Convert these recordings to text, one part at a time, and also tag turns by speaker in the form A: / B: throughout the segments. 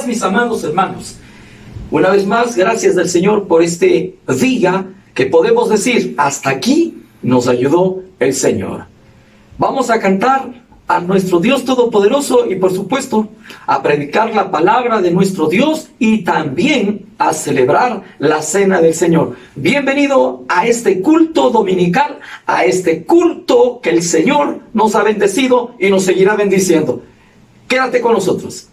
A: Mis amados hermanos, una vez más, gracias del Señor por este día que podemos decir, hasta aquí nos ayudó el Señor. Vamos a cantar a nuestro Dios Todopoderoso y por supuesto a predicar la palabra de nuestro Dios y también a celebrar la cena del Señor. Bienvenido a este culto dominical, a este culto que el Señor nos ha bendecido y nos seguirá bendiciendo. Quédate con nosotros.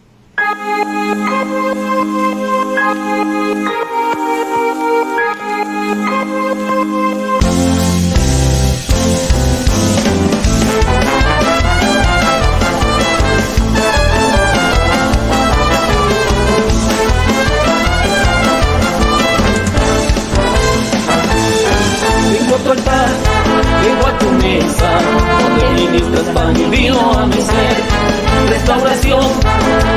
B: Vengo a tu altar, vengo a tu mesa, donde ministras pan y vino a mi ser. Restauración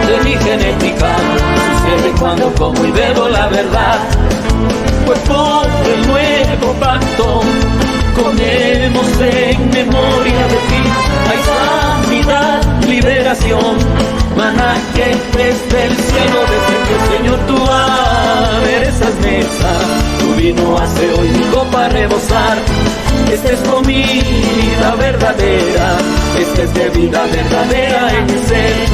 B: de mi genética sucede cuando como y bebo la verdad. Pues por el nuevo pacto comemos en memoria de ti. Hay sanidad, liberación, maná que desde el cielo descendió. Señor, tú aderezas mesa, tu vino hace hoy mi copa rebosar. Esta es comida verdadera, esta es de vida verdadera en mi ser.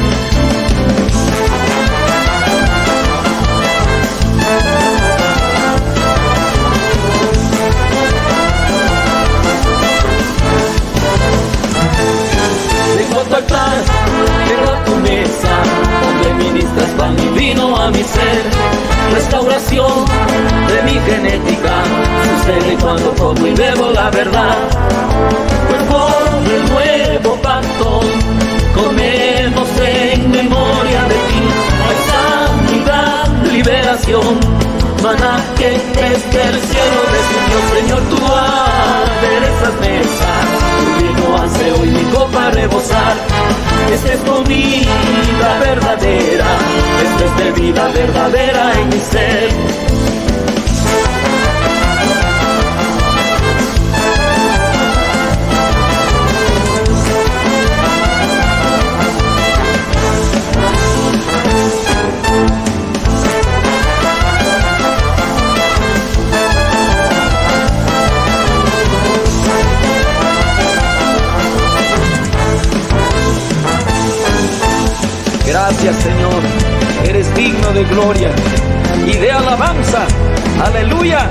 B: Vengo a tu altar, vengo a tu mesa, donde ministras pan y vino a mi ser. Restauración de mi genética sucede cuando como y bebo la verdad. Pues por el nuevo pacto comemos en memoria de ti. Hay sanidad, liberación, maná que desde el cielo descendió. Señor, tú aderezas mesa, tu vino hace hoy mi copa rebosar. Esta es comida verdadera, esta es de vida verdadera en mi ser. Gracias, Señor, eres digno de gloria y de alabanza. Aleluya.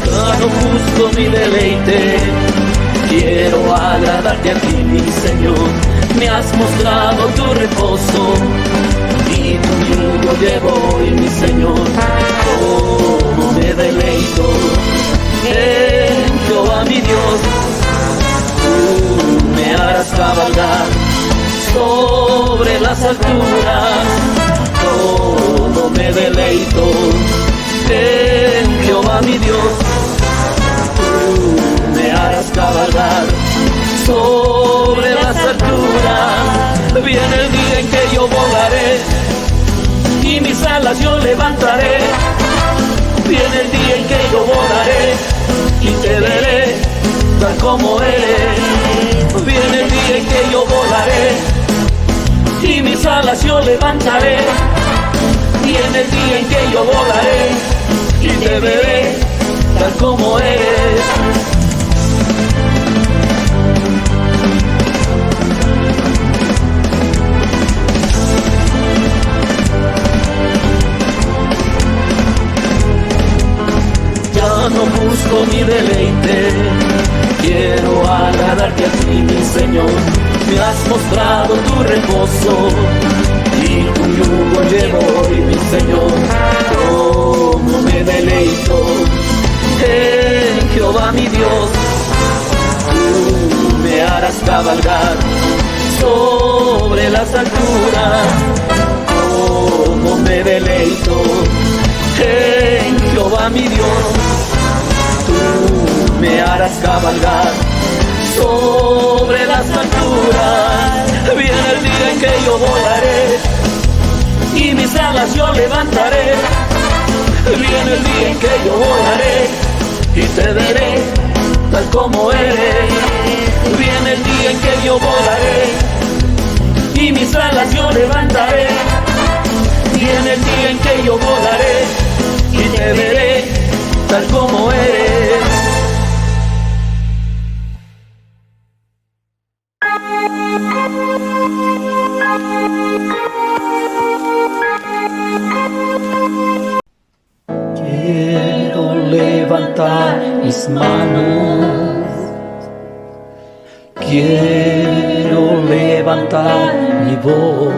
B: Claro, justo mi deleite, quiero agradarte a ti, mi Señor. Me has mostrado tu reposo y tu yugo llevo hoy, mi Señor. Cómo me deleito en Jehová mi Dios. Tú me harás cabalgar sobre las alturas. Todo me deleito en Jehová mi Dios. Tú me harás cabalgar sobre las alturas. Viene el día en que yo volaré y mis alas yo levantaré. Viene el día en que yo volaré y te veré tal como eres. Viene el día en que yo volaré y mis alas yo levantaré. Viene el día en que yo volaré y te veré tal como eres. Ya no busco mi deleite, quiero agradarte a ti, mi Señor. Me has mostrado tu reposo y tu yugo llevo hoy, mi Señor. Cómo me deleito en Jehová mi Dios. Tú me harás cabalgar sobre las alturas. Cómo me deleito en Jehová mi Dios. Tú me harás cabalgar sobre las alturas. Viene el día en que yo volaré y mis alas yo levantaré. Viene el día en que yo volaré y te veré tal como eres. Viene el día en que yo volaré y mis alas yo levantaré. Viene el día en que yo volaré y te veré tal como eres. Quiero levantar mis manos, quiero levantar mi voz,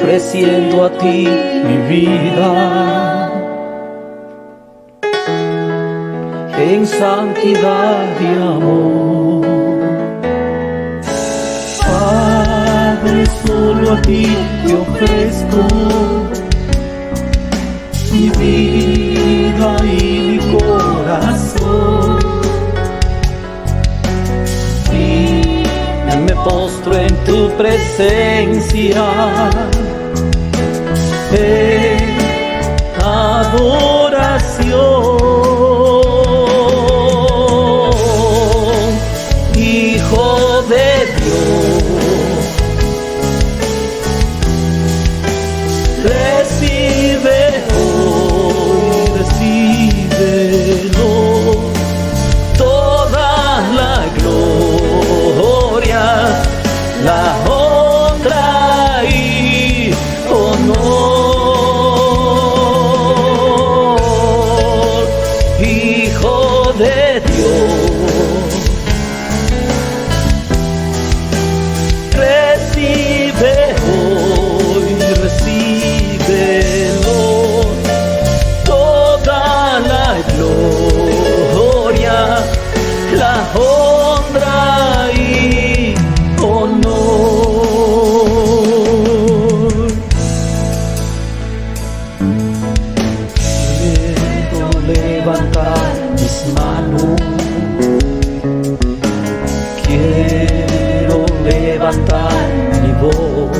B: ofreciendo a ti mi vida en santidad y amor. Padre, solo a ti te ofrezco mi vida y mi corazón, y me postro en tu presencia en adoración. Hijo de Dios, recibe hoy, recíbelo, toda la gloria, la honra y honor. Hijo de Dios, recibe hoy, recíbelo, toda la gloria, la honra y honor. Quiero levantar mis manos, quiero levantar mi voz,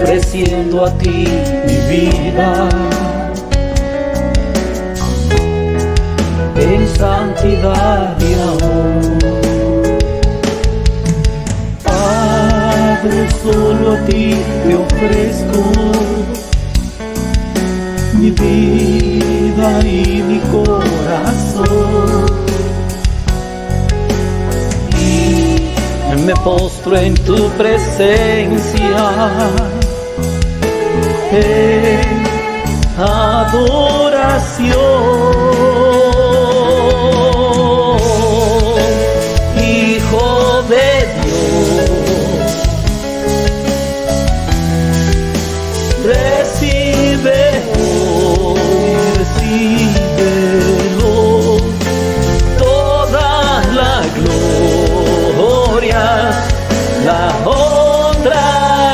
B: ofreciendo a ti mi vida en santidad y amor. Padre, solo a ti te ofrezco mi vida y mi corazón, y me postro en tu presencia en adoración. Hijo de Dios, recibe hoy, recíbelo, toda la gloria, la honra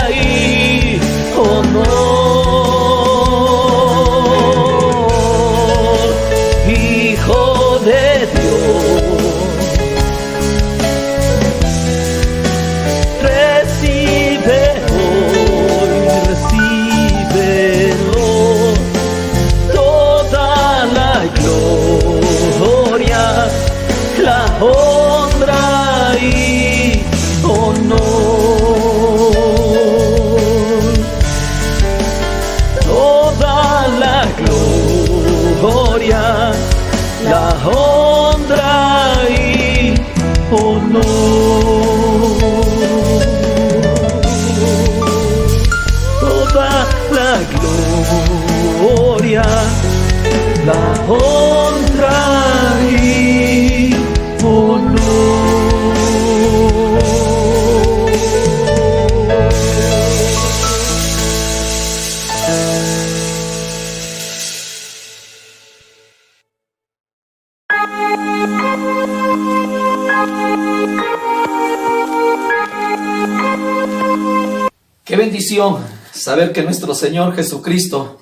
B: y honor. Hijo de Dios, recibe hoy, recíbelo, toda la gloria, la honra y honor. Toda la gloria, la honra y honor. Toda la gloria, la honra y honor.
A: Qué bendición saber que nuestro Señor Jesucristo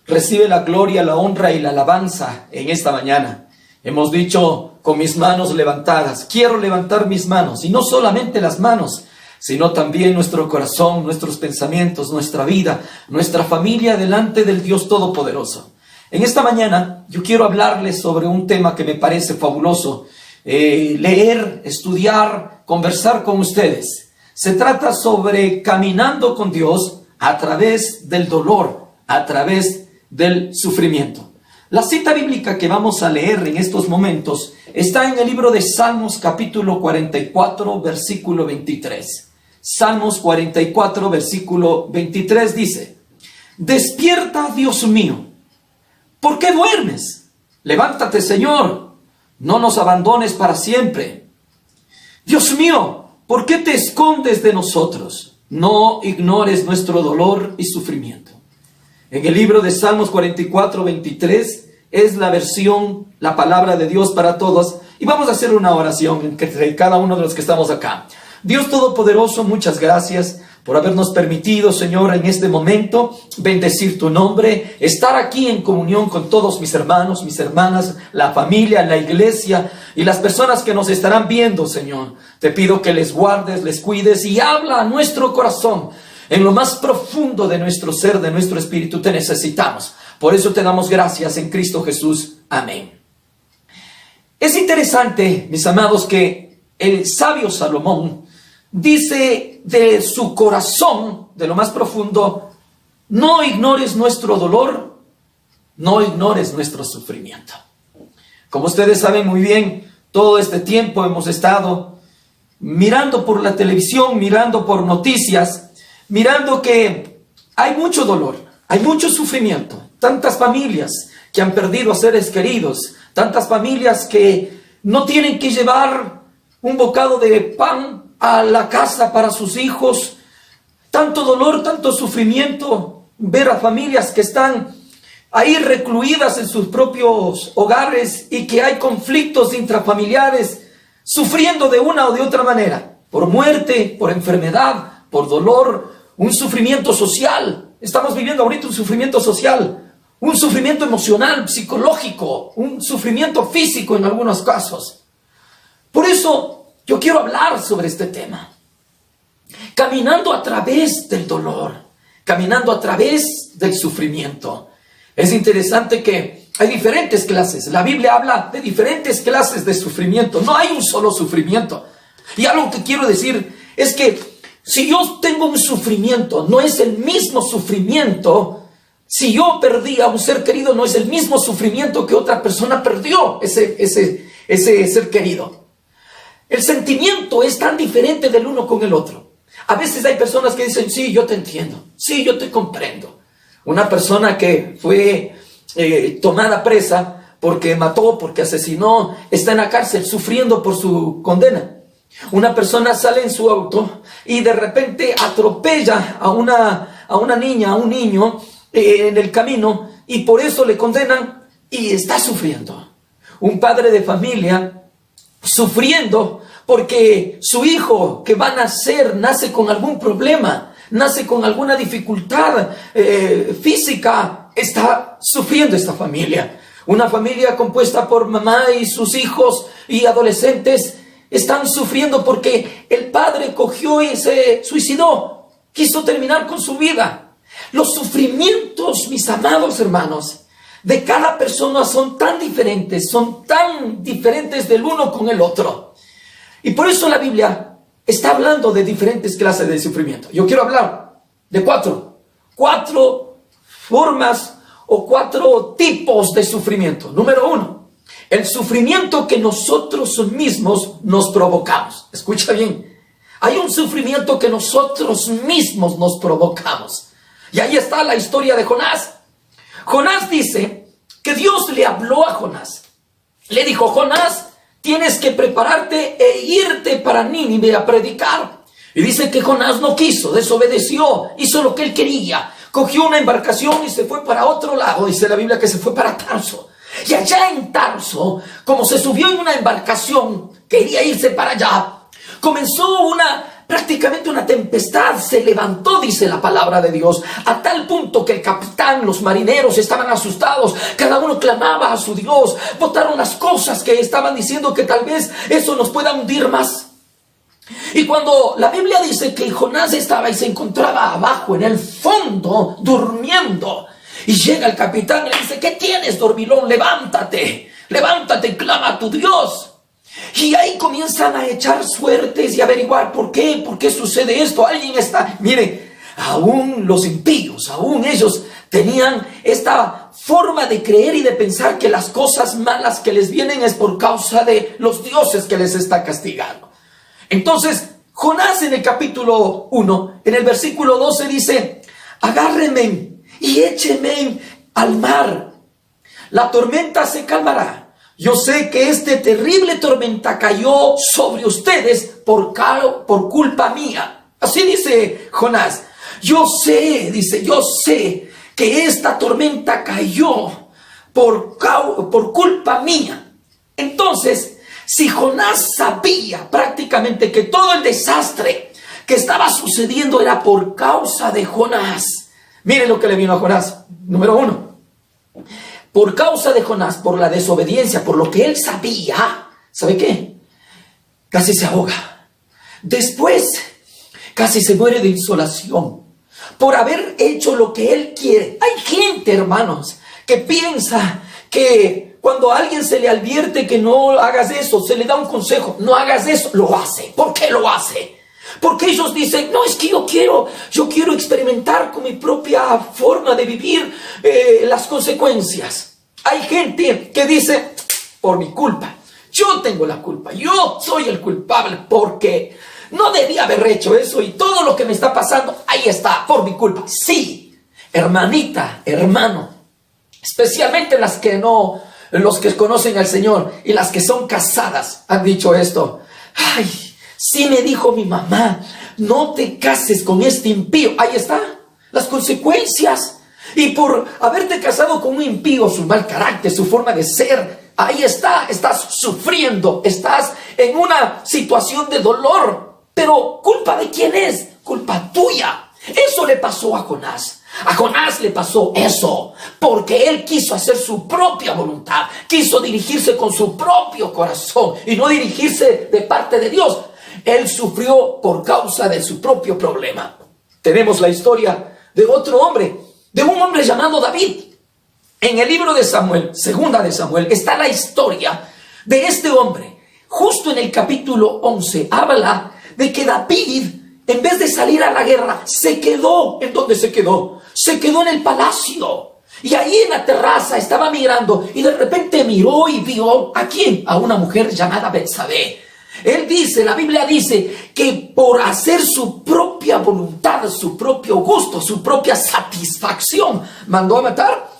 A: recibe la gloria, la honra y la alabanza en esta mañana. Hemos dicho con mis manos levantadas, quiero levantar mis manos, y no solamente las manos, sino también nuestro corazón, nuestros pensamientos, nuestra vida, nuestra familia delante del Dios Todopoderoso. En esta mañana yo quiero hablarles sobre un tema que me parece fabuloso, leer, estudiar, conversar con ustedes. Se trata sobre caminando con Dios a través del dolor, a través del sufrimiento. La cita bíblica que vamos a leer en estos momentos está en el libro de Salmos capítulo 44, versículo 23. Salmos 44, versículo 23 dice: Despierta, Dios mío, ¿por qué duermes? Levántate, Señor, no nos abandones para siempre. Dios mío, ¿por qué te escondes de nosotros? No ignores nuestro dolor y sufrimiento. En el libro de Salmos 44, 23 es la versión, la palabra de Dios para todos. Y vamos a hacer una oración entre cada uno de los que estamos acá. Dios Todopoderoso, muchas gracias por habernos permitido, Señor, en este momento bendecir tu nombre, estar aquí en comunión con todos mis hermanos, mis hermanas, la familia, la iglesia y las personas que nos estarán viendo, Señor. Te pido que les guardes, les cuides y habla a nuestro corazón. En lo más profundo de nuestro ser, de nuestro espíritu, te necesitamos. Por eso te damos gracias en Cristo Jesús. Amén. Es interesante, mis amados, que el sabio Salomón dice de su corazón, de lo más profundo: no ignores nuestro dolor, no ignores nuestro sufrimiento. Como ustedes saben muy bien, todo este tiempo hemos estado mirando por la televisión, mirando por noticias, mirando que hay mucho dolor, hay mucho sufrimiento. Tantas familias que han perdido a seres queridos, tantas familias que no tienen que llevar un bocado de pan a la casa para sus hijos. Tanto dolor, tanto sufrimiento, ver a familias que están ahí recluidas en sus propios hogares y que hay conflictos intrafamiliares, sufriendo de una o de otra manera, por muerte, por enfermedad, por dolor, un sufrimiento social. Estamos viviendo ahorita un sufrimiento social, un sufrimiento emocional, psicológico, un sufrimiento físico en algunos casos. Por eso yo quiero hablar sobre este tema. Caminando a través del dolor, caminando a través del sufrimiento. Es interesante que hay diferentes clases. La Biblia habla de diferentes clases de sufrimiento. No hay un solo sufrimiento. Y algo que quiero decir es que si yo tengo un sufrimiento, no es el mismo sufrimiento. Si yo perdí a un ser querido, no es el mismo sufrimiento que otra persona perdió ese ser querido. El sentimiento es tan diferente del uno con el otro. A veces hay personas que dicen: sí, yo te entiendo, sí, yo te comprendo. Una persona que fue tomada presa porque mató, porque asesinó, está en la cárcel sufriendo por su condena. Una persona sale en su auto y de repente atropella a una niña, a un niño en el camino, y por eso le condenan y está sufriendo. Un padre de familia sufriendo porque su hijo que va a nacer nace con algún problema, nace con alguna dificultad física. Está sufriendo esta familia. Una familia compuesta por mamá y sus hijos y adolescentes están sufriendo porque el padre cogió y se suicidó, quiso terminar con su vida. Los sufrimientos, mis amados hermanos, de cada persona son tan diferentes del uno con el otro. Y por eso la Biblia está hablando de diferentes clases de sufrimiento. Yo quiero hablar de cuatro formas o 4 tipos de sufrimiento. Número 1, el sufrimiento que nosotros mismos nos provocamos. Escucha bien, hay un sufrimiento que nosotros mismos nos provocamos. Y ahí está la historia de Jonás. Jonás dice que Dios le habló a Jonás. Le dijo: Jonás, tienes que prepararte e irte para Nínive a predicar. Y dice que Jonás no quiso, desobedeció, hizo lo que él quería. Cogió una embarcación y se fue para otro lado. Dice la Biblia que se fue para Tarso. Y allá en Tarso, como se subió en una embarcación, quería irse para allá, comenzó prácticamente una tempestad. Se levantó, dice la palabra de Dios, a tal punto que el capitán, los marineros estaban asustados. Cada uno clamaba a su Dios. Botaron las cosas que estaban diciendo que tal vez eso nos pueda hundir más.
C: Y cuando la Biblia dice que Jonás estaba y se encontraba abajo en el fondo durmiendo, y llega el capitán y le dice: ¿qué tienes, dormilón? Levántate, levántate, clama a tu Dios. Y ahí comienzan a echar suertes y averiguar por qué sucede esto. Alguien está, mire, aún los impíos, aún ellos tenían esta forma de creer y de pensar que las cosas malas que les vienen es por causa de los dioses que les está castigando. Entonces, Jonás en el capítulo 1, en el versículo 12 dice: agárrenme y échenme al mar. La tormenta se calmará. Yo sé que esta terrible tormenta cayó sobre ustedes por culpa mía. Así dice Jonás. Yo sé, dice, yo sé que esta tormenta cayó por culpa mía. Entonces, si Jonás sabía prácticamente que todo el desastre que estaba sucediendo era por causa de Jonás, mire lo que le vino a Jonás. Número 1. Por causa de Jonás, por la desobediencia, por lo que él sabía, ¿sabe qué? Casi se ahoga. Después, casi se muere de insolación. Por haber hecho lo que él quiere. Hay gente, hermanos, que piensa que cuando a alguien se le advierte que no hagas eso, se le da un consejo: no hagas eso, lo hace. ¿Por qué lo hace? Porque ellos dicen: no, es que yo quiero experimentar con mi propia forma de vivir las consecuencias. Hay gente que dice: por mi culpa, yo tengo la culpa, yo soy el culpable porque no debía haber hecho eso y todo lo que me está pasando, ahí está, por mi culpa. Sí, hermanita, hermano, especialmente los que conocen al Señor y las que son casadas han dicho esto: ay, sí me dijo mi mamá, no te cases con este impío. Ahí está, las consecuencias. Y por haberte casado con un impío, su mal carácter, su forma de ser, ahí está, estás sufriendo, estás en una situación de dolor. Pero ¿culpa de quién es? Culpa tuya. Eso le pasó a Jonás. A Jonás le pasó eso, porque él quiso hacer su propia voluntad, quiso dirigirse con su propio corazón y no dirigirse de parte de Dios. Él sufrió por causa de su propio problema. Tenemos la historia de otro hombre, de un hombre llamado David. En el libro de Samuel, segunda de Samuel, está la historia de este hombre. Justo en el capítulo 11 habla de que David, en vez de salir a la guerra, se quedó. ¿En dónde se quedó? Se quedó en el palacio. Y ahí en la terraza estaba mirando y de repente miró y vio ¿a quién? A una mujer llamada Betsabé. Él dice, la Biblia dice que por hacer su propia voluntad, su propio gusto, su propia satisfacción, mandó a matar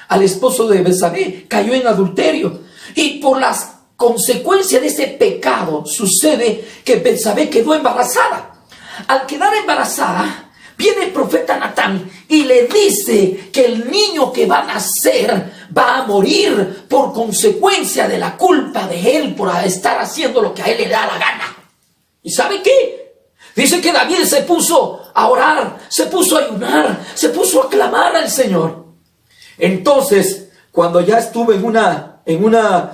C: al esposo de Betsabé, cayó en adulterio. Y por las consecuencias de ese pecado sucede que Betsabé quedó embarazada. Al quedar embarazada, viene el profeta Natán y le dice que el niño que va a nacer va a morir por consecuencia de la culpa de él por estar haciendo lo que a él le da la gana. ¿Y sabe qué? Dice que David se puso a orar, se puso a ayunar, se puso a clamar al Señor. Entonces, cuando ya estuvo en una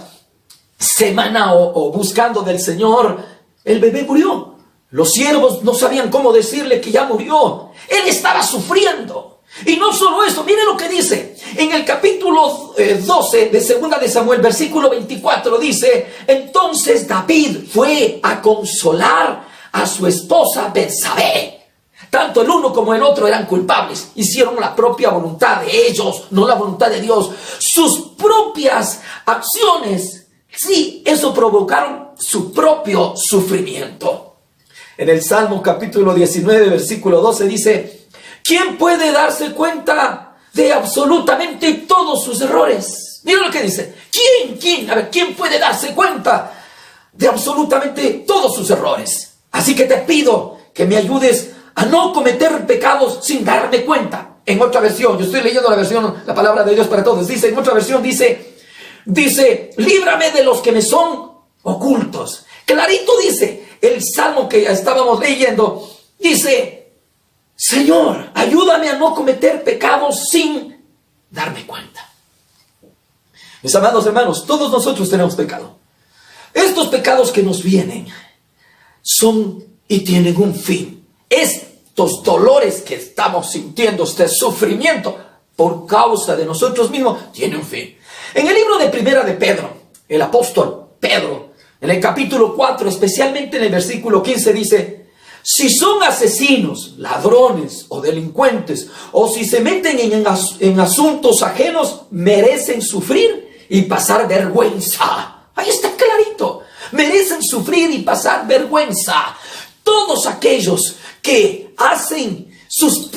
C: semana o buscando del Señor, el bebé murió. Los siervos no sabían cómo decirle que ya murió. Él estaba sufriendo. Y no solo eso, miren lo que dice. En el capítulo 12 de segunda de Samuel, versículo 24, dice: entonces David fue a consolar a su esposa Betsabé. Tanto el uno como el otro eran culpables. Hicieron la propia voluntad de ellos, no la voluntad de Dios. Sus propias acciones, sí, eso provocaron su propio sufrimiento. En el Salmo capítulo 19, versículo 12 dice: ¿quién puede darse cuenta de absolutamente todos sus errores? Mira lo que dice. ¿Quién? A ver, ¿quién puede darse cuenta de absolutamente todos sus errores? Así que te pido que me ayudes a no cometer pecados sin darme cuenta. En otra versión, yo estoy leyendo la palabra de Dios para todos. Dice, en otra versión dice, líbrame de los que me son ocultos. Clarito dice, el salmo que estábamos leyendo, dice: Señor, ayúdame a no cometer pecados sin darme cuenta. Mis amados hermanos, todos nosotros tenemos pecado. Estos pecados que nos vienen son y tienen un fin. Estos dolores que estamos sintiendo, este sufrimiento por causa de nosotros mismos, tiene un fin. En el libro de Primera de Pedro, el apóstol Pedro, en el capítulo 4, especialmente en el versículo 15, dice: si son asesinos, ladrones o delincuentes, o si se meten en asuntos ajenos, merecen sufrir y pasar vergüenza. Ahí está clarito. Merecen sufrir y pasar vergüenza. Todos aquellos que hacen su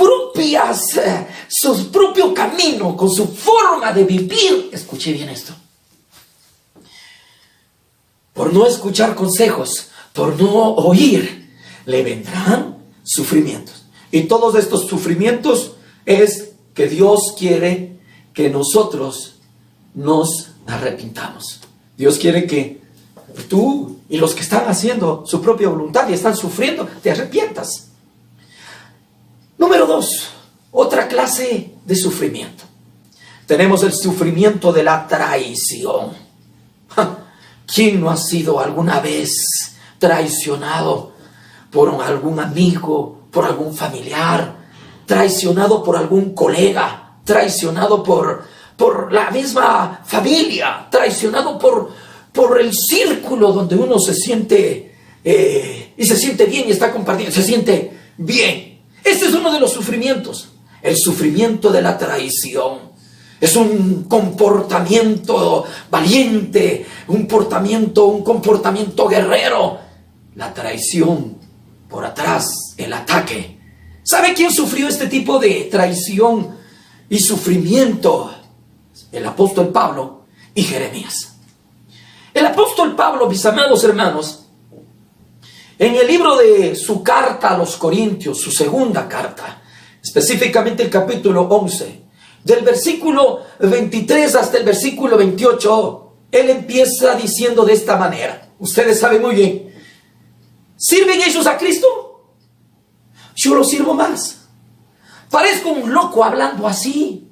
C: propio camino, con su forma de vivir, escuche bien esto, por no escuchar consejos, por no oír, le vendrán sufrimientos. Y todos estos sufrimientos es que Dios quiere que nosotros nos arrepintamos. Dios quiere que tú y los que están haciendo su propia voluntad y están sufriendo, te arrepientas. Número 2, otra clase de sufrimiento. Tenemos el sufrimiento de la traición. ¿Quién no ha sido alguna vez traicionado por algún amigo, por algún familiar, traicionado por algún colega, traicionado por la misma familia, traicionado por el círculo donde uno se siente y se siente bien y está compartiendo, se siente bien? Este es uno de los sufrimientos, el sufrimiento de la traición. Es un comportamiento valiente, un comportamiento guerrero. La traición por atrás, el ataque. ¿Sabe quién sufrió este tipo de traición y sufrimiento? El apóstol Pablo y Jeremías. El apóstol Pablo, mis amados hermanos, en el libro de su carta a los Corintios, su segunda carta, específicamente el capítulo 11, del versículo 23 hasta el versículo 28, él empieza diciendo de esta manera. Ustedes saben muy bien. ¿Sirven ellos a Cristo? Yo los sirvo más. Parezco un loco hablando así.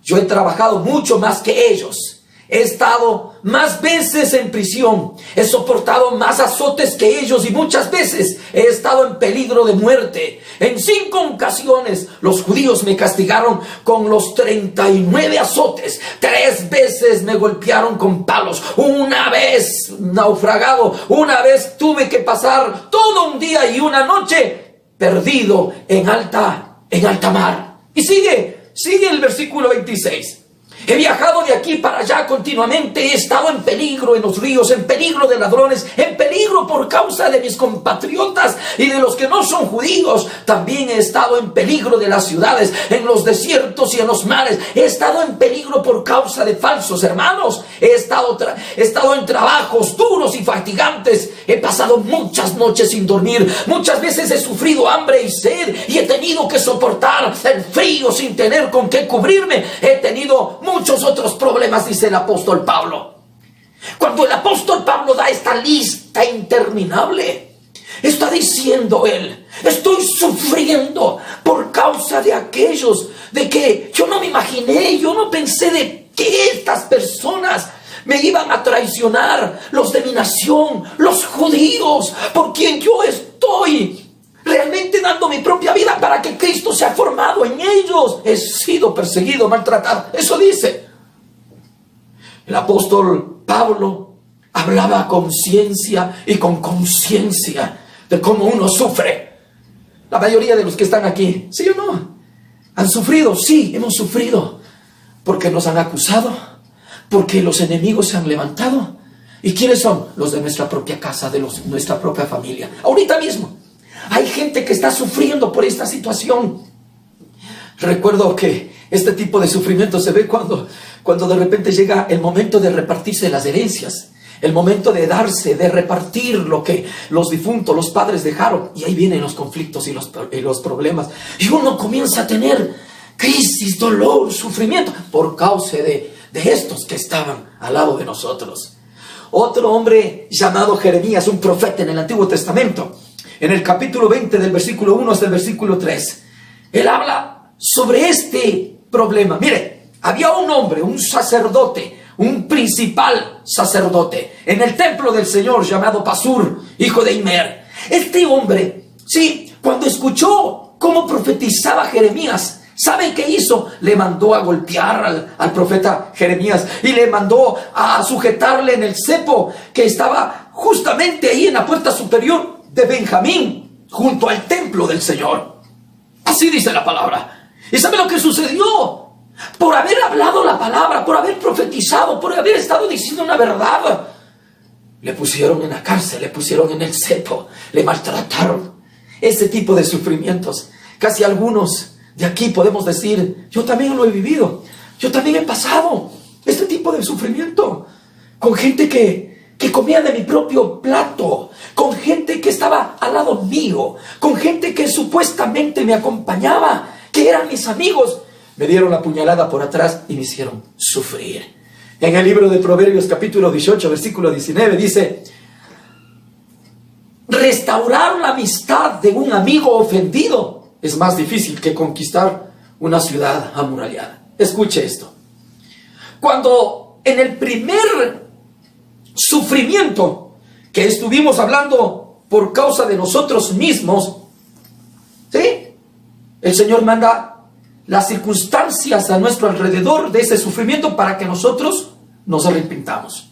C: Yo he trabajado mucho más que ellos. He estado más veces en prisión. He soportado más azotes que ellos y muchas veces he estado en peligro de muerte. En 5 ocasiones los judíos me castigaron con los 39 azotes. 3 veces me golpearon con palos. Una vez naufragado. Una vez tuve que pasar todo un día y una noche perdido en alta mar. Y sigue el versículo 26. He viajado de aquí para allá continuamente, he estado en peligro en los ríos, en peligro de ladrones, en peligro por causa de mis compatriotas y de los que no son judíos. También he estado en peligro de las ciudades, en los desiertos y en los mares. He estado en peligro por causa de falsos hermanos. He estado en trabajos duros y fatigantes. He pasado muchas noches sin dormir. Muchas veces he sufrido hambre y sed y he tenido que soportar el frío sin tener con qué cubrirme. He tenido muchos otros problemas, dice el apóstol Pablo. Cuando el apóstol Pablo da esta lista interminable, está diciendo él: estoy sufriendo por causa de aquellos de que yo no me imaginé, yo no pensé de que estas personas me iban a traicionar, los de mi nación, los judíos, por quien yo estoy realmente dando mi propia vida para que Cristo sea formado en ellos. He sido perseguido, maltratado. Eso dice. El apóstol Pablo hablaba con ciencia y con conciencia de cómo uno sufre. La mayoría de los que están aquí, ¿sí o no?, han sufrido. Sí, hemos sufrido porque nos han acusado, porque los enemigos se han levantado. ¿Y quiénes son? Los de nuestra propia casa, de nuestra propia familia. Ahorita mismo hay gente que está sufriendo por esta situación. Recuerdo que este tipo de sufrimiento se ve cuando de repente llega el momento de repartirse las herencias. El momento de darse, de repartir lo que los difuntos, los padres dejaron. Y ahí vienen los conflictos y los problemas. Y uno comienza a tener crisis, dolor, sufrimiento por causa de estos que estaban al lado de nosotros. Otro hombre llamado Jeremías, un profeta en el Antiguo Testamento, en el capítulo 20 del versículo 1 hasta el versículo 3, él habla sobre este problema. Mire, había un hombre, un sacerdote, un principal sacerdote en el templo del Señor llamado Pasur, hijo de Imer. Este hombre Sí, cuando escuchó cómo profetizaba Jeremías, ¿sabe qué hizo? Le mandó a golpear al profeta Jeremías y le mandó a sujetarle en el cepo que estaba justamente ahí en la puerta superior de Benjamín, junto al templo del Señor. Así dice la palabra. ¿Y sabe lo que sucedió? Por haber hablado la palabra, por haber profetizado, por haber estado diciendo una verdad, le pusieron en la cárcel, le pusieron en el cepo, le maltrataron. Ese tipo de sufrimientos, casi algunos de aquí podemos decir, yo también lo he vivido, yo también he pasado este tipo de sufrimiento, con gente que comía de mi propio plato, con gente que estaba al lado mío, con gente que supuestamente me acompañaba, que eran mis amigos. Me dieron la puñalada por atrás y me hicieron sufrir. En el libro de Proverbios capítulo 18, versículo 19 dice: restaurar la amistad de un amigo ofendido es más difícil que conquistar una ciudad amurallada. Escuche esto. Cuando en el primer sufrimiento que estuvimos hablando por causa de nosotros mismos, ¿sí?, el Señor manda las circunstancias a nuestro alrededor de ese sufrimiento para que nosotros nos arrepintamos.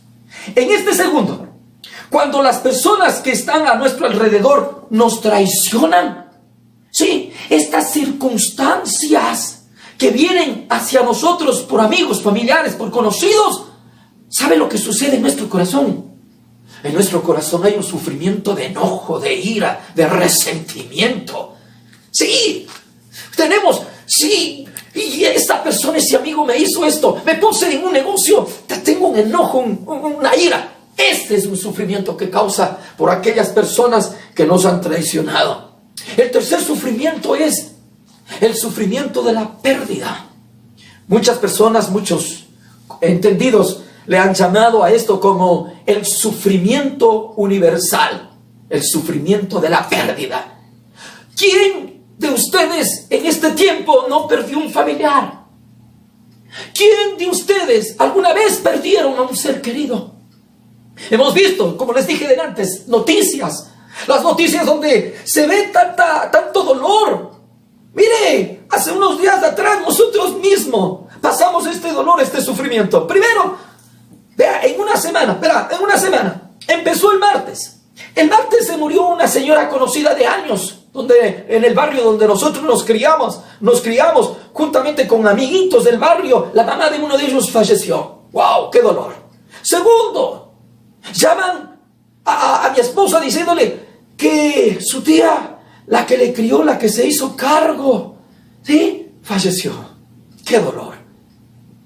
C: En este segundo, cuando las personas que están a nuestro alrededor nos traicionan, sí, estas circunstancias que vienen hacia nosotros por amigos, familiares, por conocidos, ¿sabe lo que sucede en nuestro corazón? En nuestro corazón hay un sufrimiento de enojo, de ira, de resentimiento. Sí, tenemos, sí, y esta persona, ese amigo me hizo esto, me puse en un negocio, tengo un enojo, una ira. Este es un sufrimiento que causa por aquellas personas que nos han traicionado. El tercer sufrimiento es el sufrimiento de la pérdida. Muchas personas, muchos entendidos, le han llamado a esto como el sufrimiento universal, el sufrimiento de la pérdida. ¿Quién de ustedes en este tiempo no perdió un familiar? ¿Quién de ustedes alguna vez perdieron a un ser querido? Hemos visto, como les dije de antes, noticias. Las noticias donde se ve tanto dolor. Mire, hace unos días atrás nosotros mismos pasamos este dolor, este sufrimiento. Primero, vea, en una semana, empezó el martes. El martes se murió una señora conocida de años, en el barrio donde nosotros nos criamos juntamente con amiguitos del barrio. La mamá de uno de ellos falleció. ¡Wow! ¡Qué dolor! Segundo, llaman a mi esposa diciéndole que su tía, la que le crió, la que se hizo cargo, ¿sí?, falleció. ¡Qué dolor!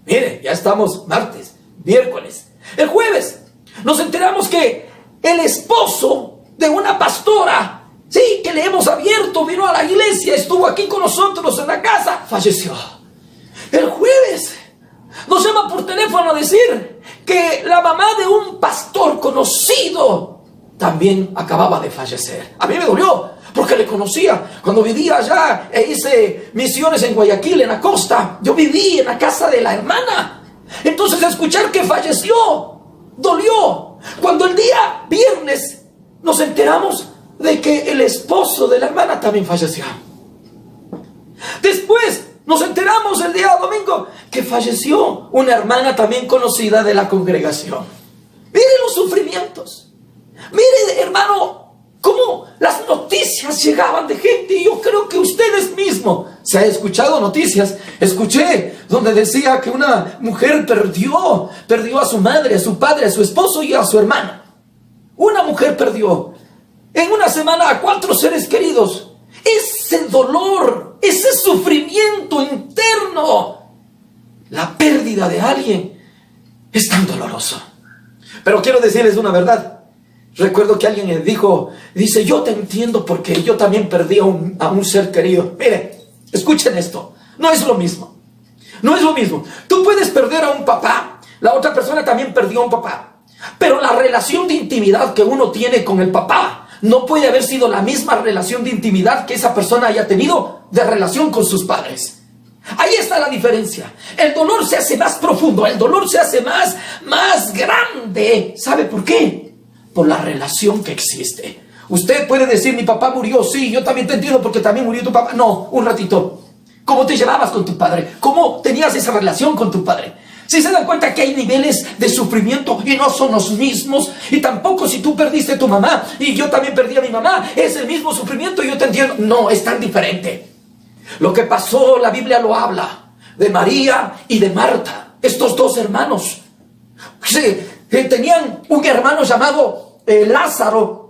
C: Mire, ya estamos martes, miércoles. El jueves nos enteramos que el esposo de una pastora, sí, que le hemos abierto, vino a la iglesia, estuvo aquí con nosotros en la casa, falleció. El jueves nos llama por teléfono a decir que la mamá de un pastor conocido también acababa de fallecer. A mí me dolió, porque le conocía. Cuando vivía allá, hice misiones en Guayaquil, en la costa. Yo viví en la casa de la hermana. Entonces, escuchar que falleció, dolió. Cuando el día viernes nos enteramos de que el esposo de la hermana también falleció. Después nos enteramos el día domingo que falleció una hermana también conocida de la congregación. Mire los sufrimientos. Mire, hermano, cómo las noticias llegaban de gente. Y yo creo que ustedes mismos se han escuchado noticias. Escuché donde decía que una mujer perdió a su madre, a su padre, a su esposo y a su hermana. Una mujer perdió en una semana a 4 seres queridos. Ese dolor, ese sufrimiento interno, la pérdida de alguien es tan doloroso. Pero quiero decirles una verdad. Recuerdo que alguien dice, yo te entiendo porque yo también perdí a un ser querido. Mire, escuchen esto, no es lo mismo. No es lo mismo. Tú puedes perder a un papá, la otra persona también perdió a un papá. Pero la relación de intimidad que uno tiene con el papá no puede haber sido la misma relación de intimidad que esa persona haya tenido de relación con sus padres. Ahí está la diferencia. El dolor se hace más profundo, el dolor se hace más grande. ¿Sabe por qué? Por la relación que existe. Usted puede decir, mi papá murió. Sí, yo también te entiendo porque también murió tu papá. No, un ratito. ¿Cómo te llevabas con tu padre? ¿Cómo tenías esa relación con tu padre? Si se dan cuenta que hay niveles de sufrimiento y no son los mismos. Y tampoco si tú perdiste a tu mamá y yo también perdí a mi mamá, es el mismo sufrimiento y yo te entiendo. No, es tan diferente. Lo que pasó, la Biblia lo habla, de María y de Marta. Estos dos hermanos. Sí, tenían un hermano llamado Lázaro.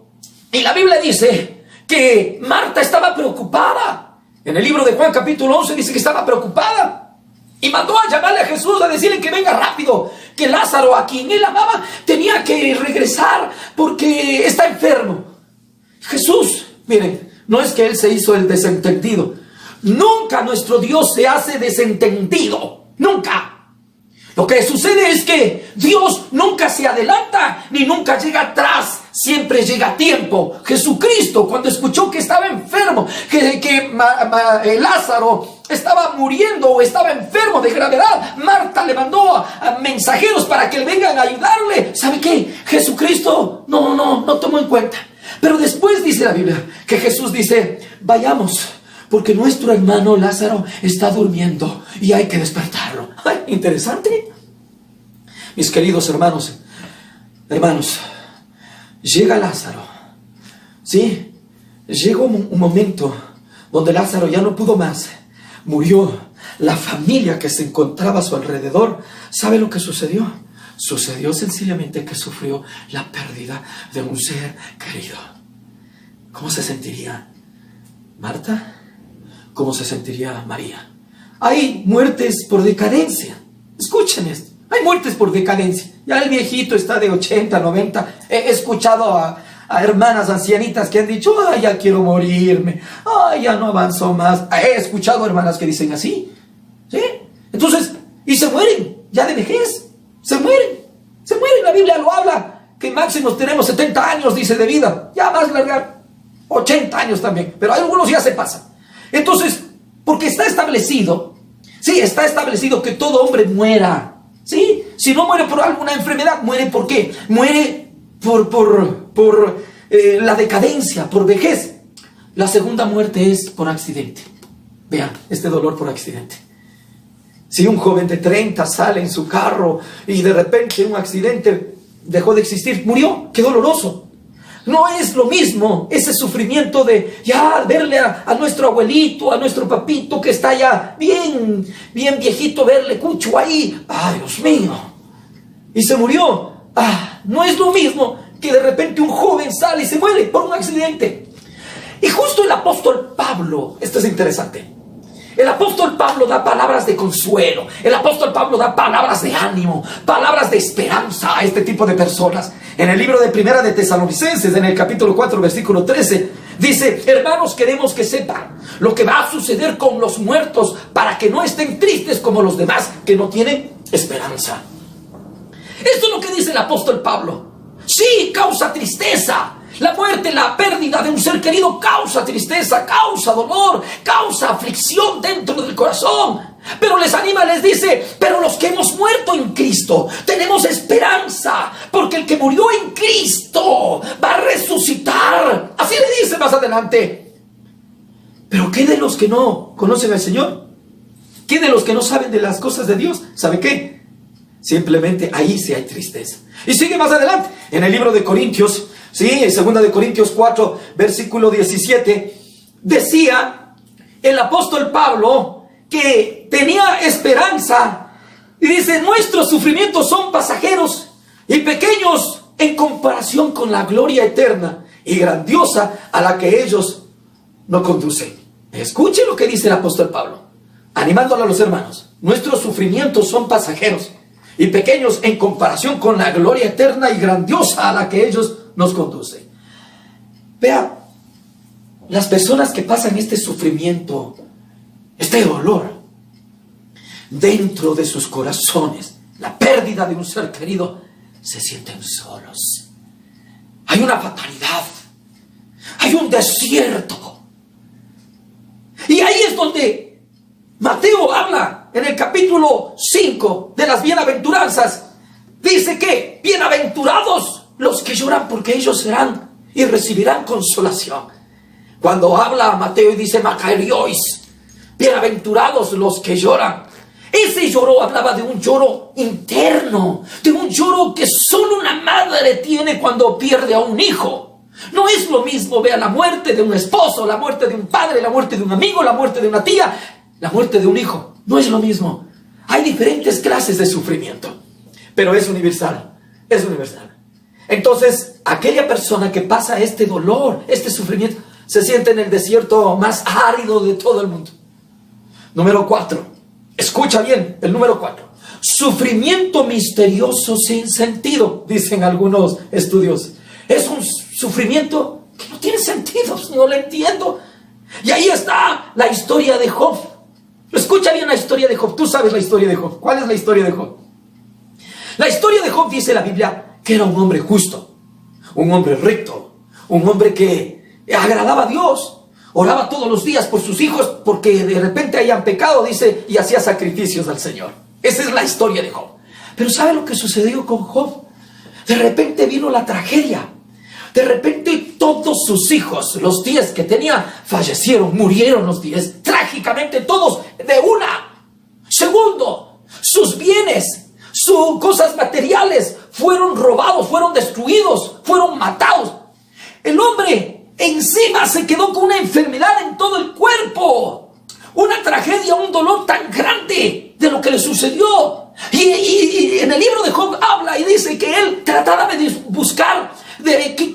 C: Y la Biblia dice que Marta estaba preocupada. En el libro de Juan capítulo 11 dice que estaba preocupada. Y mandó a llamarle a Jesús a decirle que venga rápido, que Lázaro, a quien él amaba, tenía que regresar porque está enfermo. Jesús, miren, no es que él se hizo el desentendido. Nunca nuestro Dios se hace desentendido. Nunca. Lo que sucede es que Dios nunca se adelanta ni nunca llega atrás. Siempre llega a tiempo. Jesucristo, cuando escuchó que estaba enfermo, que Lázaro estaba muriendo o estaba enfermo de gravedad, Marta le mandó a mensajeros para que le vengan a ayudarle. ¿Sabe qué? Jesucristo no tomó en cuenta. Pero después dice la Biblia que Jesús dice, vayamos, porque nuestro hermano Lázaro está durmiendo y hay que despertarlo. ¡Ay, interesante! Mis queridos hermanos, llega Lázaro. Sí, llegó un momento donde Lázaro ya no pudo más. Murió. La familia que se encontraba a su alrededor, ¿sabe lo que sucedió? Sucedió sencillamente que sufrió la pérdida de un ser querido. ¿Cómo se sentiría Marta? ¿Cómo se sentiría María? Hay muertes por decadencia. Escuchen esto. Hay muertes por decadencia. Ya el viejito está de 80, 90. He escuchado a hermanas ancianitas que han dicho, ay, ya quiero morirme. Ay, ya no avanzo más. He escuchado hermanas que dicen así. ¿Sí? Entonces, y se mueren, ya de vejez. Se mueren. La Biblia lo habla. Que máximo tenemos 70 años, dice, de vida. Ya más larga, 80 años también. Pero algunos ya se pasan. Entonces, porque está establecido, sí, está establecido que todo hombre muera. ¿Sí? Si no muere por alguna enfermedad, muere ¿por qué? Muere por la decadencia, por vejez. La segunda muerte es por accidente. Vean, este dolor por accidente. Si un joven de 30 sale en su carro y de repente un accidente dejó de existir, murió, qué doloroso. No es lo mismo ese sufrimiento de ya verle a nuestro abuelito, a nuestro papito que está ya bien viejito, verle cucho ahí. ¡Ay, Dios mío! Y se murió. No es lo mismo que de repente un joven sale y se muere por un accidente. Y justo el apóstol Pablo, esto es interesante, el apóstol Pablo da palabras de consuelo, el apóstol Pablo da palabras de ánimo, palabras de esperanza a este tipo de personas. En el libro de Primera de Tesalonicenses, en el capítulo 4, versículo 13, dice, hermanos, queremos que sepan lo que va a suceder con los muertos para que no estén tristes como los demás que no tienen esperanza. Esto es lo que dice el apóstol Pablo. Sí, causa tristeza. La muerte, la pérdida de un ser querido causa tristeza, causa dolor, causa aflicción dentro del corazón. Pero les anima, les dice, pero los que hemos muerto en Cristo tenemos esperanza, porque el que murió en Cristo va a resucitar. Así le dice más adelante. Pero ¿qué de los que no conocen al Señor? ¿Qué de los que no saben de las cosas de Dios? ¿Sabe qué? Simplemente ahí sí hay tristeza. Y sigue más adelante, en el libro de Corintios, sí, en 2 de Corintios 4, versículo 17, decía el apóstol Pablo que tenía esperanza. Y dice, nuestros sufrimientos son pasajeros y pequeños en comparación con la gloria eterna y grandiosa a la que ellos no conducen. Escuchen lo que dice el apóstol Pablo, animándole a los hermanos. Nuestros sufrimientos son pasajeros y pequeños en comparación con la gloria eterna y grandiosa a la que ellos nos conducen. Vea, las personas que pasan este sufrimiento, este dolor, dentro de sus corazones, la pérdida de un ser querido, se sienten solos. Hay una fatalidad, hay un desierto. Y ahí es donde Mateo habla en el capítulo 5 de las bienaventuranzas. Dice que bienaventurados los que lloran, porque ellos serán y recibirán consolación. Cuando habla Mateo y dice Macarios, bienaventurados los que lloran. Ese lloro hablaba de un lloro interno, de un lloro que solo una madre tiene cuando pierde a un hijo. No es lo mismo ver la muerte de un esposo, la muerte de un padre, la muerte de un amigo, la muerte de una tía, la muerte de un hijo. No es lo mismo. Hay diferentes clases de sufrimiento, pero es universal, es universal. Entonces, aquella persona que pasa este dolor, este sufrimiento, se siente en el desierto más árido de todo el mundo. Número 4. Escucha bien, el número 4. Sufrimiento misterioso sin sentido, dicen algunos estudios. Es un sufrimiento que no tiene sentido, no lo entiendo. Y ahí está la historia de Job. Escucha bien la historia de Job. Tú sabes la historia de Job. ¿Cuál es la historia de Job? La historia de Job dice la Biblia que era un hombre justo, un hombre recto, un hombre que agradaba a Dios. Oraba todos los días por sus hijos porque de repente hayan pecado, dice, y hacía sacrificios al Señor. Esa es la historia de Job. Pero ¿sabe lo que sucedió con Job? De repente vino la tragedia. De repente todos sus hijos, los 10 que tenía, fallecieron, murieron los 10. Trágicamente todos de una. Segundo, sus bienes, sus cosas materiales fueron robados, fueron destruidos, fueron matados. El hombre encima se quedó con una enfermedad en todo el cuerpo. Una tragedia, un dolor tan grande de lo que le sucedió. Y en el libro de Job habla y dice que él trataba de buscar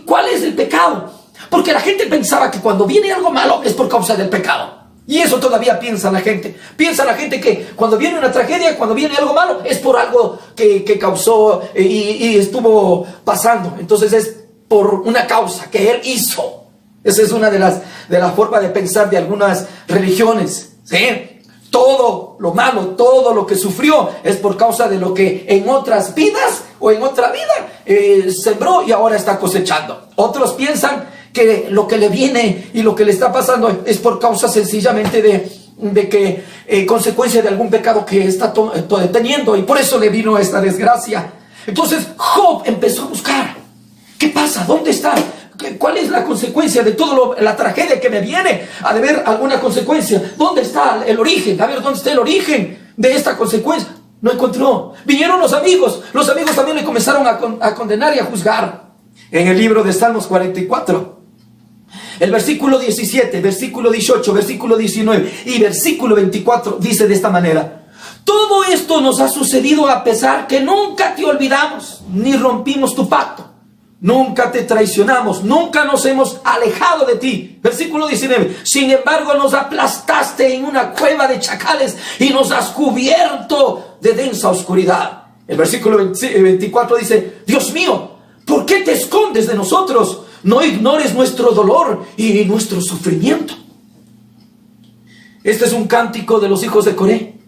C: cuál es el pecado. Porque la gente pensaba que cuando viene algo malo es por causa del pecado. Y eso todavía piensa la gente. Piensa la gente que cuando viene una tragedia, cuando viene algo malo, es por algo que causó y estuvo pasando. Entonces es por una causa que él hizo. Esa es una de las formas de pensar de algunas religiones, ¿sí? Todo lo malo, todo lo que sufrió es por causa de lo que en otras vidas o en otra vida sembró y ahora está cosechando. Otros piensan que lo que le viene y lo que le está pasando es por causa sencillamente de que consecuencia de algún pecado que está teniendo, y por eso le vino esta desgracia. Entonces Job empezó a buscar. ¿Qué pasa? ¿Dónde está? ¿Cuál es la consecuencia de toda la tragedia que me viene? Ha de haber alguna consecuencia. ¿Dónde está el origen? A ver, ¿dónde está el origen de esta consecuencia? No encontró. Vinieron los amigos. Los amigos también le comenzaron a condenar y a juzgar. En el libro de Salmos 44, el versículo 17, versículo 18, versículo 19 y versículo 24 dice de esta manera: todo esto nos ha sucedido a pesar que nunca te olvidamos ni rompimos tu pacto. Nunca te traicionamos, nunca nos hemos alejado de ti. Versículo 19. Sin embargo, nos aplastaste en una cueva de chacales y nos has cubierto de densa oscuridad. El versículo 24 dice: Dios mío, ¿por qué te escondes de nosotros? No ignores nuestro dolor y nuestro sufrimiento. Este es un cántico de los hijos de Coré,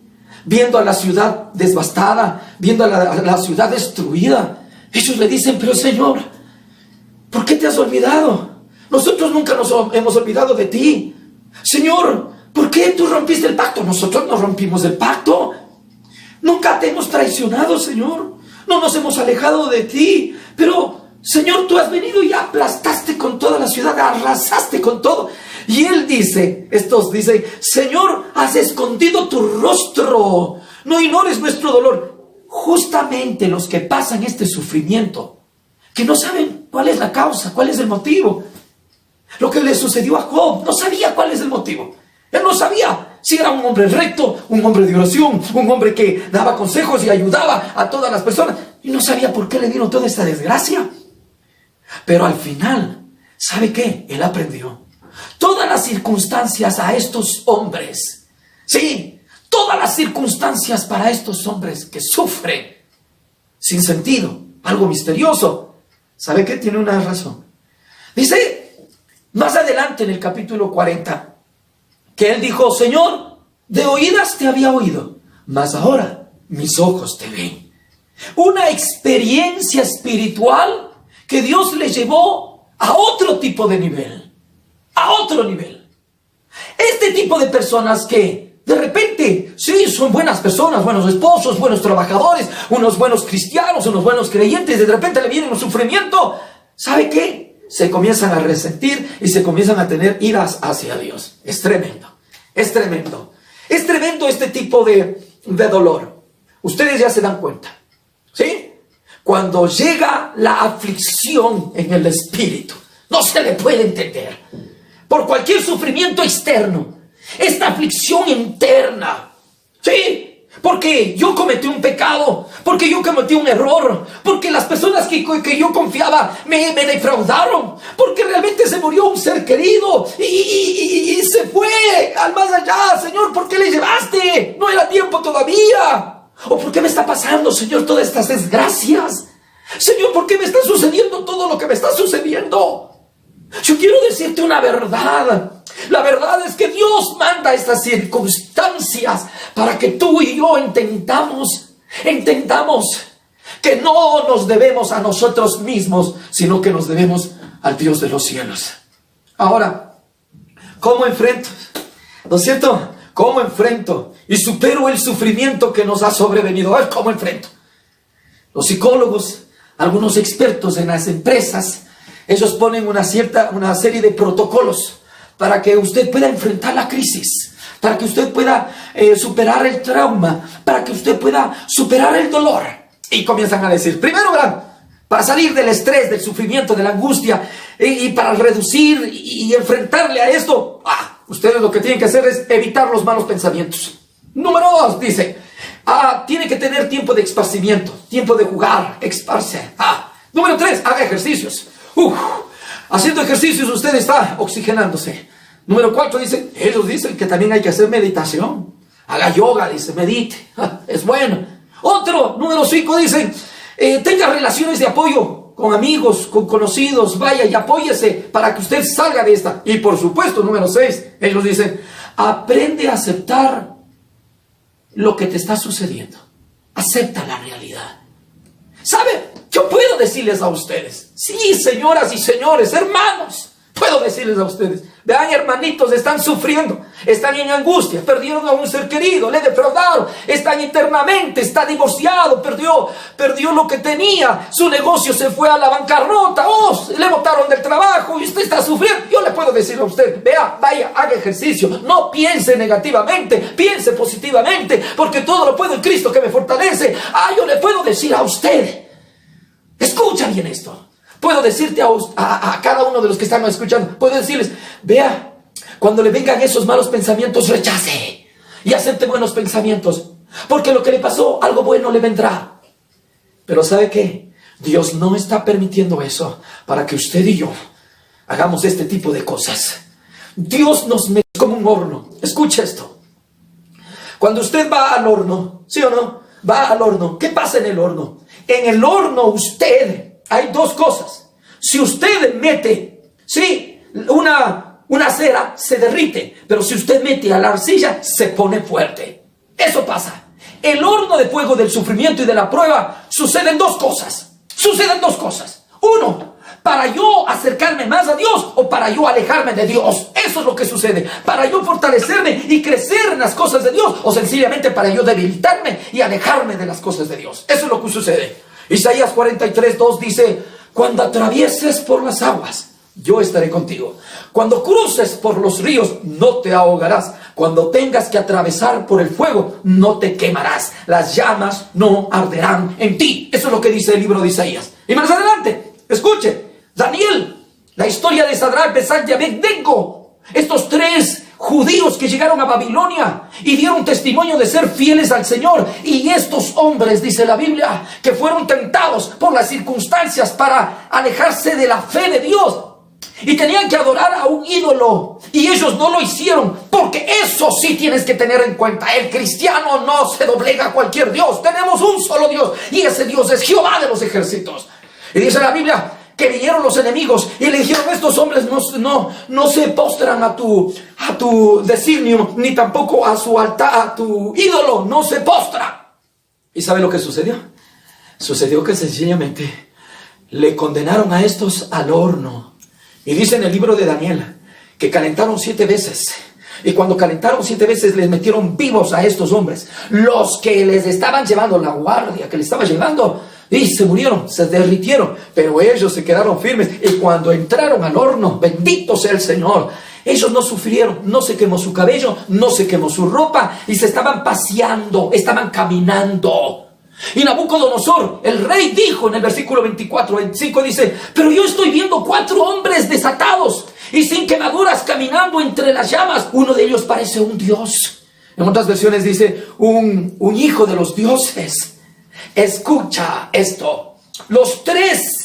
C: viendo a la ciudad devastada, viendo a la ciudad destruida. Ellos le dicen: pero Señor, ¿por qué te has olvidado? Nosotros nunca nos hemos olvidado de ti. Señor, ¿por qué tú rompiste el pacto? Nosotros no rompimos el pacto. Nunca te hemos traicionado, Señor. No nos hemos alejado de ti. Pero, Señor, tú has venido y aplastaste con toda la ciudad, arrasaste con todo. Y él dice, estos dicen: Señor, has escondido tu rostro. No ignores nuestro dolor. Justamente los que pasan este sufrimiento, que no saben cuál es la causa, cuál es el motivo. Lo que le sucedió a Job, no sabía cuál es el motivo. Él no sabía si era un hombre recto, un hombre de oración, un hombre que daba consejos y ayudaba a todas las personas. Y no sabía por qué le vino toda esta desgracia. Pero al final, ¿sabe qué? Él aprendió. Todas las circunstancias a estos hombres, sí, todas las circunstancias para estos hombres que sufren sin sentido, algo misterioso. ¿Sabe qué? Tiene una razón. Dice más adelante en el capítulo 40 que él dijo: Señor, de oídas te había oído, mas ahora mis ojos te ven. Una experiencia espiritual que Dios le llevó a otro tipo de nivel. A otro nivel. Este tipo de personas que de repente, sí, son buenas personas, buenos esposos, buenos trabajadores, unos buenos cristianos, unos buenos creyentes, de repente le viene un sufrimiento. ¿Sabe qué? se comienzan a resentir y se comienzan a tener iras hacia Dios. Es tremendo, es tremendo. Es tremendo este tipo de dolor. Ustedes ya se dan cuenta, ¿sí? Cuando llega la aflicción en el espíritu, no se le puede entender. Por cualquier sufrimiento externo, esta aflicción interna, ¿sí? Porque yo cometí un pecado, porque yo cometí un error, porque las personas que yo confiaba me defraudaron, porque realmente se murió un ser querido y se fue al más allá. Señor, ¿por qué le llevaste? No era tiempo todavía. ¿O por qué me está pasando, Señor, todas estas desgracias? Señor, ¿por qué me está sucediendo todo lo que me está sucediendo? Yo quiero decirte una verdad. La verdad es que Dios manda estas circunstancias para que tú y yo entendamos que no nos debemos a nosotros mismos, sino que nos debemos al Dios de los cielos. Ahora, ¿cómo enfrento? ¿No es cierto? ¿Cómo enfrento y supero el sufrimiento que nos ha sobrevenido? A ver, ¿cómo enfrento? Los psicólogos, algunos expertos en las empresas, ellos ponen una serie de protocolos para que usted pueda enfrentar la crisis, para que usted pueda superar el trauma, para que usted pueda superar el dolor. Y comienzan a decir, primero, verán, para salir del estrés, del sufrimiento, de la angustia, y para reducir y enfrentarle a esto, ustedes lo que tienen que hacer es evitar los malos pensamientos. Número 2, dice, tiene que tener tiempo de esparcimiento, tiempo de jugar, esparce. Número 3, haga ejercicios. Haciendo ejercicios usted está oxigenándose. Número 4 dice, ellos dicen que también hay que hacer meditación. Haga yoga, dice, medite. Es bueno. Otro, número 5 dice, tenga relaciones de apoyo con amigos, con conocidos, vaya y apóyese para que usted salga de esta. Y por supuesto, número 6, ellos dicen, aprende a aceptar lo que te está sucediendo. Acepta la realidad. ¿Sabe? Yo puedo decirles a ustedes, sí, señoras y señores, hermanos, puedo decirles a ustedes, vean, hermanitos, están sufriendo, están en angustia, perdieron a un ser querido, le defraudaron, están internamente, está divorciado, perdió lo que tenía, su negocio se fue a la bancarrota, le botaron del trabajo y usted está sufriendo. Yo le puedo decir a usted, vaya, haga ejercicio, no piense negativamente, piense positivamente, porque todo lo puedo en Cristo que me fortalece. Yo le puedo decir a usted, escucha bien esto. Puedo decirte a cada uno de los que están escuchando, puedo decirles, vea, cuando le vengan esos malos pensamientos, rechace y acepte buenos pensamientos, porque lo que le pasó, algo bueno le vendrá. Pero ¿sabe qué? Dios no está permitiendo eso para que usted y yo hagamos este tipo de cosas. Dios nos mete como un horno. Escucha esto. Cuando usted va al horno, ¿sí o no? Va al horno. ¿Qué pasa en el horno? En el horno hay dos cosas. Si usted mete, una cera, se derrite. Pero si usted mete a la arcilla, se pone fuerte. Eso pasa. El horno de fuego del sufrimiento y de la prueba suceden dos cosas. Uno, para yo acercarme más a Dios o para yo alejarme de Dios. Eso es lo que sucede. Para yo fortalecerme y crecer en las cosas de Dios, o sencillamente para yo debilitarme y alejarme de las cosas de Dios. Eso es lo que sucede. Isaías 43:2 dice, cuando atravieses por las aguas, yo estaré contigo. Cuando cruces por los ríos, no te ahogarás. Cuando tengas que atravesar por el fuego, no te quemarás. Las llamas no arderán en ti. Eso es lo que dice el libro de Isaías. Y más adelante, escuche, Daniel, la historia de Sadrach, Mesach y Abednego. Estos tres judíos que llegaron a Babilonia y dieron testimonio de ser fieles al Señor. Y estos hombres, dice la Biblia, que fueron tentados por las circunstancias para alejarse de la fe de Dios. Y tenían que adorar a un ídolo. Y ellos no lo hicieron. Porque eso sí tienes que tener en cuenta. El cristiano no se doblega a cualquier Dios. Tenemos un solo Dios. Y ese Dios es Jehová de los ejércitos. Y dice la Biblia que vinieron los enemigos y le dijeron, estos hombres no se postran a tu designio, ni tampoco a su altar, a tu ídolo, no se postra. ¿Y sabe lo que sucedió? Sucedió que sencillamente le condenaron a estos al horno. Y dice en el libro de Daniel que calentaron 7 veces. Y cuando calentaron 7 veces les metieron vivos a estos hombres. Los que les estaban llevando, la guardia que les estaba llevando, y se murieron, se derritieron, pero ellos se quedaron firmes. Y cuando entraron al horno, bendito sea el Señor, ellos no sufrieron, no se quemó su cabello, no se quemó su ropa, y se estaban paseando, estaban caminando. Y Nabucodonosor, el rey, dijo en el versículo 24-25, dice: pero yo estoy viendo 4 hombres desatados y sin quemaduras caminando entre las llamas. Uno de ellos parece un dios. En otras versiones dice un hijo de los dioses. Escucha esto: los 3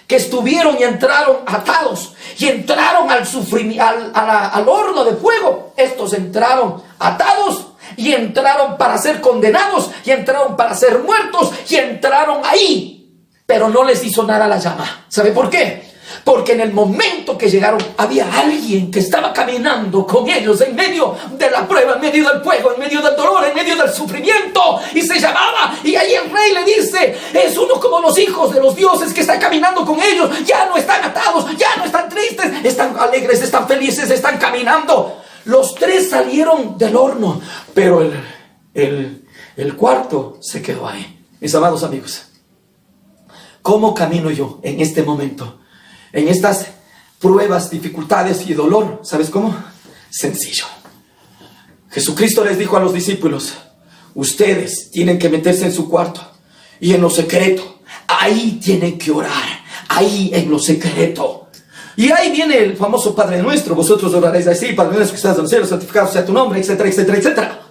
C: que estuvieron y entraron atados y entraron al horno de fuego, estos entraron atados y entraron para ser condenados y entraron para ser muertos y entraron ahí, pero no les hizo nada la llama. ¿Sabe por qué? Porque en el momento que llegaron había alguien que estaba caminando con ellos en medio de la prueba, en medio del fuego, en medio del dolor, en medio del sufrimiento, y se llamaba. Y ahí el rey le dice: es uno como los hijos de los dioses que está caminando con ellos. Ya no están atados, ya no están tristes, están alegres, están felices, están caminando. Los 3 salieron del horno, pero el cuarto se quedó ahí. Mis amados amigos, ¿cómo camino yo en este momento? En estas pruebas, dificultades y dolor. ¿Sabes cómo? Sencillo. Jesucristo les dijo a los discípulos: ustedes tienen que meterse en su cuarto y en lo secreto, ahí tienen que orar, ahí en lo secreto. Y ahí viene el famoso Padre Nuestro: vosotros oraréis así: Padre nuestro que estás en los cielos, santificado sea tu nombre, etcétera, etcétera, etcétera.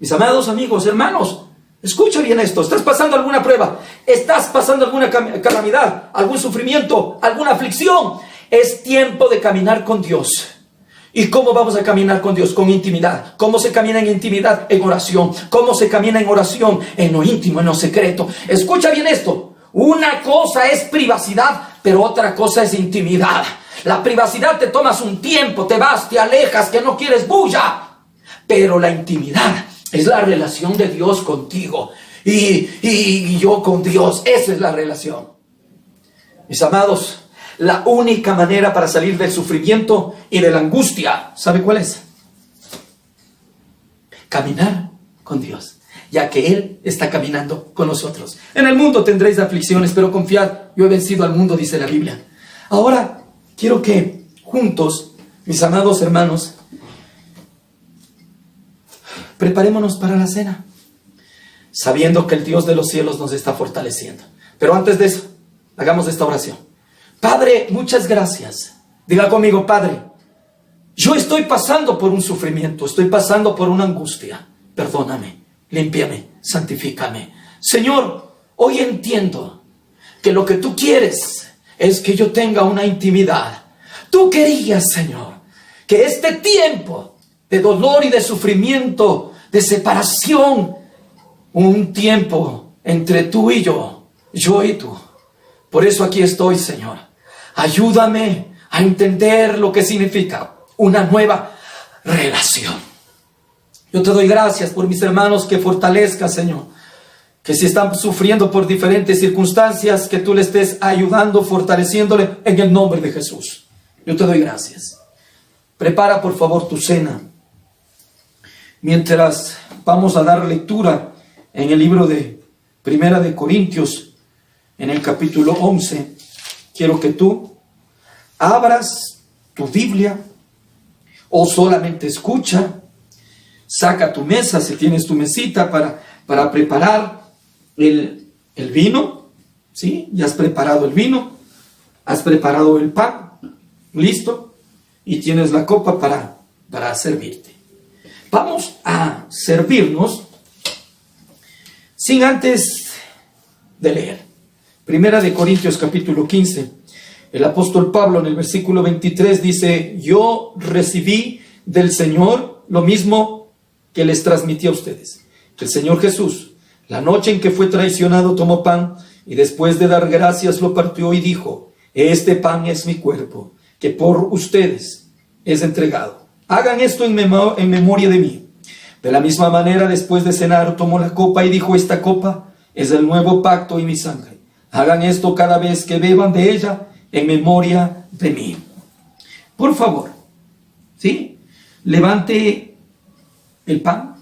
C: Mis amados amigos, hermanos, escucha bien esto. Estás pasando alguna prueba, estás pasando alguna calamidad, algún sufrimiento, alguna aflicción. Es tiempo de caminar con Dios. ¿Y cómo vamos a caminar con Dios? Con intimidad. ¿Cómo se camina en intimidad? En oración. ¿Cómo se camina en oración? En lo íntimo, en lo secreto. Escucha bien esto: una cosa es privacidad, pero otra cosa es intimidad. La privacidad te tomas un tiempo, te vas, te alejas, que no quieres bulla. Pero la intimidad es la relación de Dios contigo y yo con Dios. Esa es la relación. Mis amados, la única manera para salir del sufrimiento y de la angustia, ¿sabe cuál es? Caminar con Dios, ya que Él está caminando con nosotros. En el mundo tendréis aflicciones, pero confiad, yo he vencido al mundo, dice la Biblia. Ahora quiero que juntos, mis amados hermanos, preparémonos para la cena, sabiendo que el Dios de los cielos nos está fortaleciendo. Pero antes de eso, hagamos esta oración. Padre, muchas gracias. Diga conmigo: Padre, yo estoy pasando por un sufrimiento, estoy pasando por una angustia. Perdóname, límpiame, santifícame. Señor, hoy entiendo que lo que tú quieres es que yo tenga una intimidad. Tú querías, Señor, que este tiempo de dolor y de sufrimiento, de separación, un tiempo entre tú y yo y tú. Por eso aquí estoy, Señor. Ayúdame a entender lo que significa una nueva relación. Yo te doy gracias por mis hermanos, que fortalezcas, Señor. Que si están sufriendo por diferentes circunstancias, que tú le estés ayudando, fortaleciéndole en el nombre de Jesús. Yo te doy gracias. Prepara por favor tu cena. Mientras vamos a dar lectura en el libro de Primera de Corintios, en el capítulo 11, quiero que tú abras tu Biblia o solamente escucha. Saca tu mesa, si tienes tu mesita, para preparar el vino, ¿sí? Ya has preparado el vino, has preparado el pan, listo, y tienes la copa para servirte. Vamos a servirnos sin antes de leer. Primera de Corintios capítulo 15. El apóstol Pablo en el versículo 23 dice: yo recibí del Señor lo mismo que les transmití a ustedes. Que el Señor Jesús, la noche en que fue traicionado, tomó pan y después de dar gracias lo partió y dijo: este pan es mi cuerpo, que por ustedes es entregado. Hagan esto en memoria de mí. De la misma manera, después de cenar, tomó la copa y dijo: esta copa es el nuevo pacto y mi sangre. Hagan esto cada vez que beban de ella en memoria de mí. Por favor, ¿sí? Levante el pan.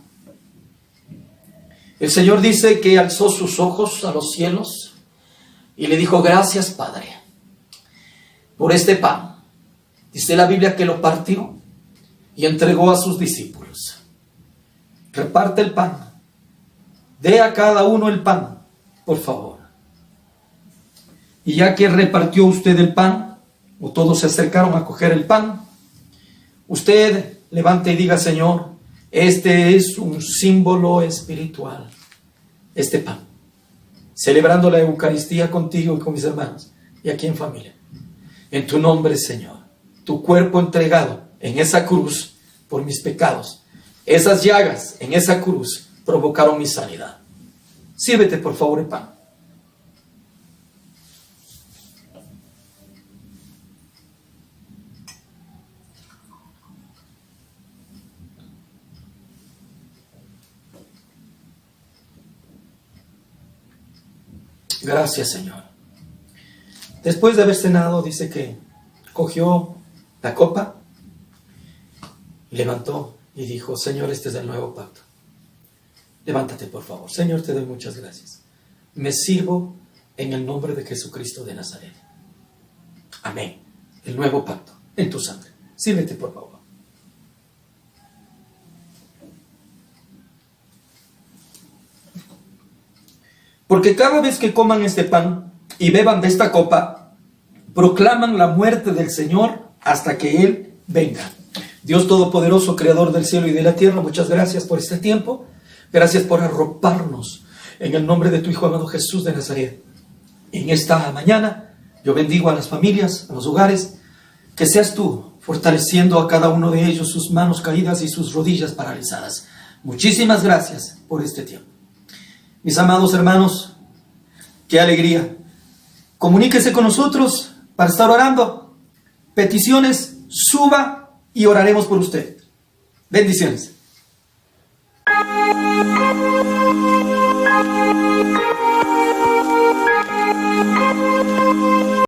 C: El Señor dice que alzó sus ojos a los cielos y le dijo: gracias, Padre, por este pan. Dice la Biblia que lo partió y entregó a sus discípulos. Reparte el pan. Dé a cada uno el pan, por favor. Y ya que repartió usted el pan, o todos se acercaron a coger el pan, usted levante y diga: Señor, este es un símbolo espiritual, este pan, celebrando la Eucaristía contigo y con mis hermanos, y aquí en familia. En tu nombre, Señor, tu cuerpo entregado en esa cruz por mis pecados, esas llagas en esa cruz provocaron mi sanidad. Sírvete, por favor, el pan. Gracias, Señor. Después de haber cenado, dice que cogió la copa, levantó y dijo: Señor, este es el nuevo pacto. Levántate, por favor. Señor, te doy muchas gracias. Me sirvo en el nombre de Jesucristo de Nazaret. Amén. El nuevo pacto en tu sangre. Sírvete, por favor. Porque cada vez que coman este pan y beban de esta copa, proclaman la muerte del Señor hasta que Él venga. Dios Todopoderoso, Creador del cielo y de la tierra, muchas gracias por este tiempo. Gracias por arroparnos en el nombre de tu Hijo amado Jesús de Nazaret. En esta mañana yo bendigo a las familias, a los hogares, que seas tú fortaleciendo a cada uno de ellos sus manos caídas y sus rodillas paralizadas. Muchísimas gracias por este tiempo. Mis amados hermanos, qué alegría. Comuníquese con nosotros para estar orando. Peticiones, suba y oraremos por usted. Bendiciones.